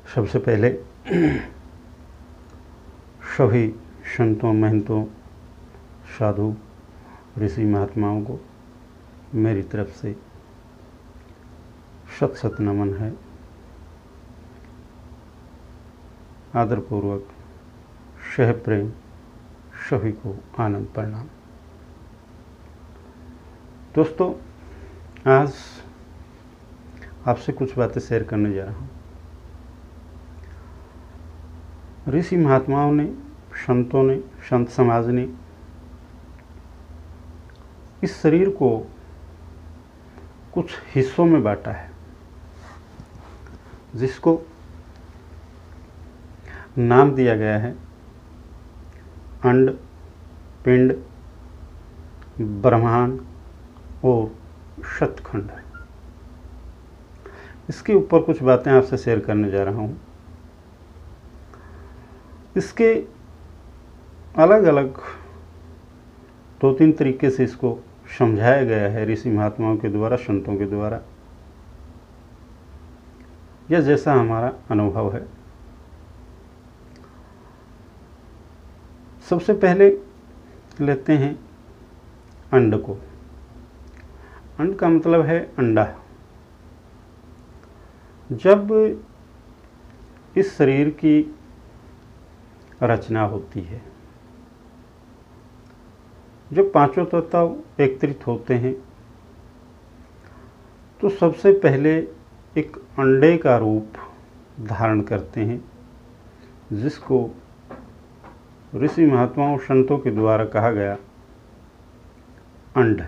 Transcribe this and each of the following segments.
सबसे पहले सभी संतों, महंतों, साधु, ऋषि महात्माओं को मेरी तरफ से शत शत नमन है। आदरपूर्वक सह प्रेम सभी को आनंद प्रणाम। दोस्तों, आज आपसे कुछ बातें शेयर करने जा रहा हूँ। ऋषि महात्माओं ने, संतों ने, संत समाज ने इस शरीर को कुछ हिस्सों में बांटा है, जिसको नाम दिया गया है अंड, पिंड, ब्रह्मांड और शतखंड। इसके ऊपर कुछ बातें आपसे शेयर करने जा रहा हूँ। इसके अलग अलग 2-3 तरीके से इसको समझाया गया है ऋषि महात्माओं के द्वारा, संतों के द्वारा, या जैसा हमारा अनुभव है। सबसे पहले लेते हैं अंड को। अंड का मतलब है अंडा। जब इस शरीर की रचना होती है, जब पांचों तत्व एकत्रित होते हैं, तो सबसे पहले एक अंडे का रूप धारण करते हैं, जिसको ऋषि महात्माओं, संतों के द्वारा कहा गया अंड।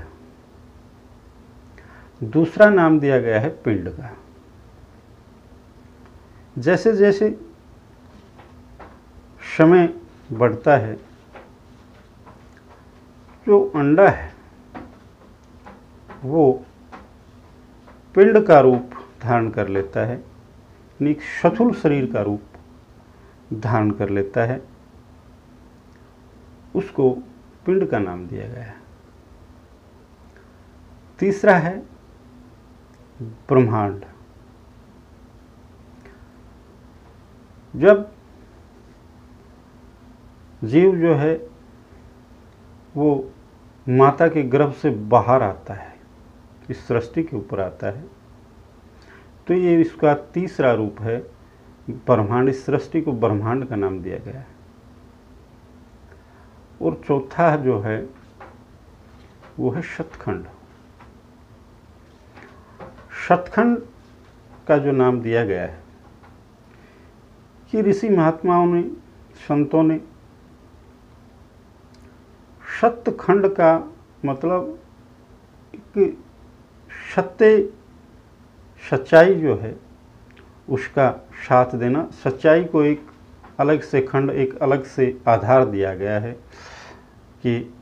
दूसरा नाम दिया गया है पिंड का। जैसे जैसे समय बढ़ता है, जो अंडा है वो पिंड का रूप धारण कर लेता है, यानी एक स्थूल शरीर का रूप धारण कर लेता है। उसको पिंड का नाम दिया गया है। तीसरा है ब्रह्मांड। जब जीव जो है वो माता के गर्भ से बाहर आता है, इस सृष्टि के ऊपर आता है, तो ये इसका तीसरा रूप है ब्रह्मांड। इस सृष्टि को ब्रह्मांड का नाम दिया गया है। और चौथा जो है वो है शतखंड। शतखंड का जो नाम दिया गया है कि ऋषि महात्माओं ने, संतों ने शतखंड का मतलब एक सत्य, सच्चाई जो है उसका साथ देना। सच्चाई को एक अलग से खंड, एक अलग से आधार दिया गया है कि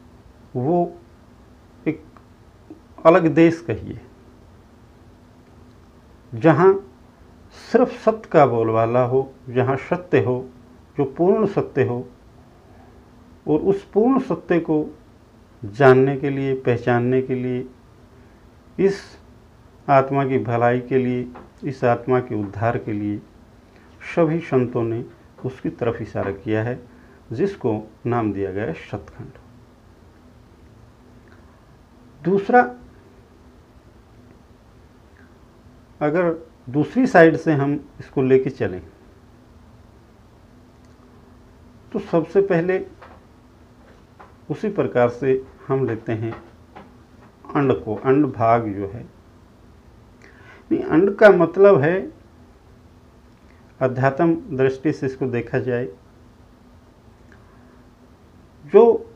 वो एक अलग देश कहिए, जहाँ सिर्फ सत्य का बोलबाला हो, जहाँ सत्य हो, जो पूर्ण सत्य हो, और उस पूर्ण सत्य को जानने के लिए, पहचानने के लिए, इस आत्मा की भलाई के लिए, इस आत्मा के उद्धार के लिए सभी संतों ने उसकी तरफ इशारा किया है, जिसको नाम दिया गया है शतखंड। दूसरा, अगर दूसरी साइड से हम इसको लेके चलें, तो सबसे पहले उसी प्रकार से हम लेते हैं अंड को। अंड भाग जो है, अंड का मतलब है, अध्यात्म दृष्टि से इसको देखा जाए, जो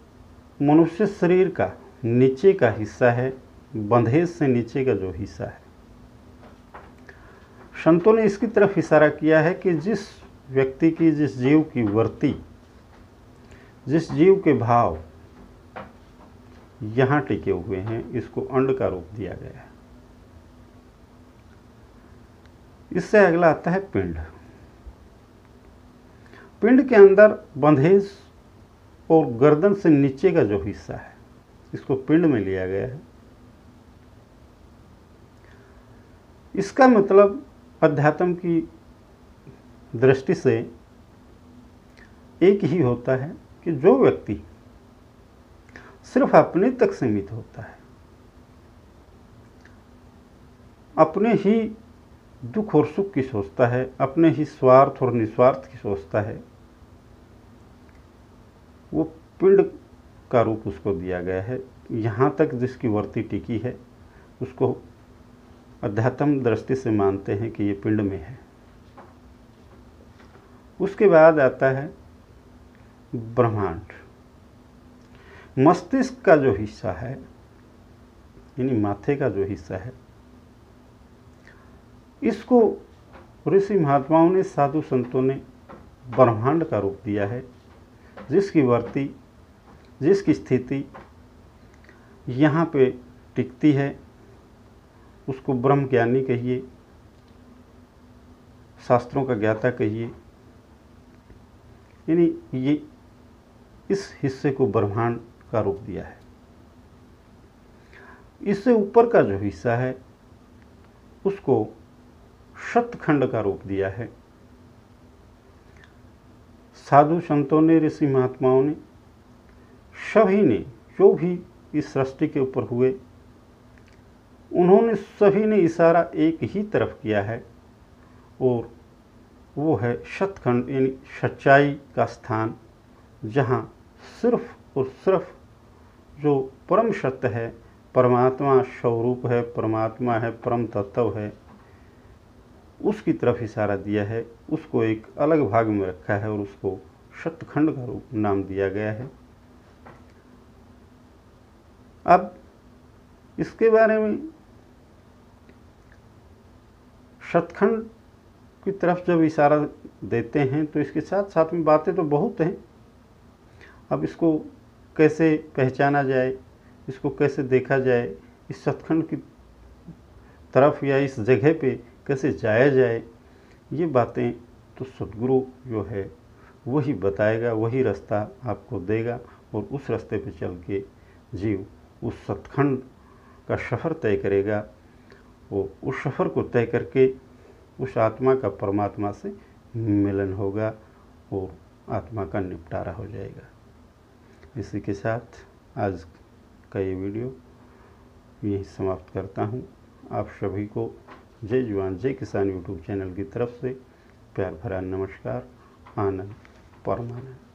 मनुष्य शरीर का नीचे का हिस्सा है, बंधेज से नीचे का जो हिस्सा है, संतों ने इसकी तरफ इशारा किया है कि जिस व्यक्ति की, जिस जीव की वृत्ति, जिस जीव के भाव यहाँ टिके हुए हैं, इसको अंड का रूप दिया गया है। इससे अगला आता है पिंड। पिंड के अंदर बंधेज और गर्दन से नीचे का जो हिस्सा है, इसको पिंड में लिया गया है। इसका मतलब अध्यात्म की दृष्टि से एक ही होता है कि जो व्यक्ति सिर्फ अपने तक सीमित होता है, अपने ही दुख और सुख की सोचता है, अपने ही स्वार्थ और निस्वार्थ की सोचता है, वो पिंड का रूप उसको दिया गया है। यहाँ तक जिसकी वर्ती टिकी है उसको अध्यात्म दृष्टि से मानते हैं कि ये पिंड में है। उसके बाद आता है ब्रह्मांड। मस्तिष्क का जो हिस्सा है, यानी माथे का जो हिस्सा है, इसको ऋषि महात्माओं ने, साधु संतों ने ब्रह्मांड का रूप दिया है। जिसकी वर्ती, जिसकी स्थिति यहाँ पे टिकती है उसको ब्रह्म ज्ञानी कहिए, शास्त्रों का ज्ञाता कहिए, यानी ये इस हिस्से को ब्रह्मांड का रूप दिया है। इससे ऊपर का जो हिस्सा है उसको शतखंड का रूप दिया है। साधु संतों ने, ऋषि महात्माओं ने, सभी ने, जो भी इस सृष्टि के ऊपर हुए, उन्होंने सभी ने इशारा एक ही तरफ किया है और वो है शतखंड, यानी सच्चाई का स्थान, जहाँ सिर्फ और सिर्फ जो परम सत्य है, परमात्मा स्वरूप है, परमात्मा है, परम तत्व है, उसकी तरफ इशारा दिया है। उसको एक अलग भाग में रखा है और उसको शतखंड का रूप नाम दिया गया है। अब इसके बारे में शतखंड की तरफ जब इशारा देते हैं तो इसके साथ साथ में बातें तो बहुत हैं। अब इसको कैसे पहचाना जाए, इसको कैसे देखा जाए, इस शतखंड की तरफ या इस जगह पे कैसे जाया जाए, ये बातें तो सद्गुरु जो है वही बताएगा, वही रास्ता आपको देगा और उस रास्ते पे चल के जीव उस सतखंड का सफ़र तय करेगा और उस सफ़र को तय करके उस आत्मा का परमात्मा से मिलन होगा और आत्मा का निपटारा हो जाएगा। इसी के साथ आज का ये वीडियो यही समाप्त करता हूँ। आप सभी को जय जवान जय किसान यूट्यूब चैनल की तरफ से प्यार भरा नमस्कार। आनंद परमानंद।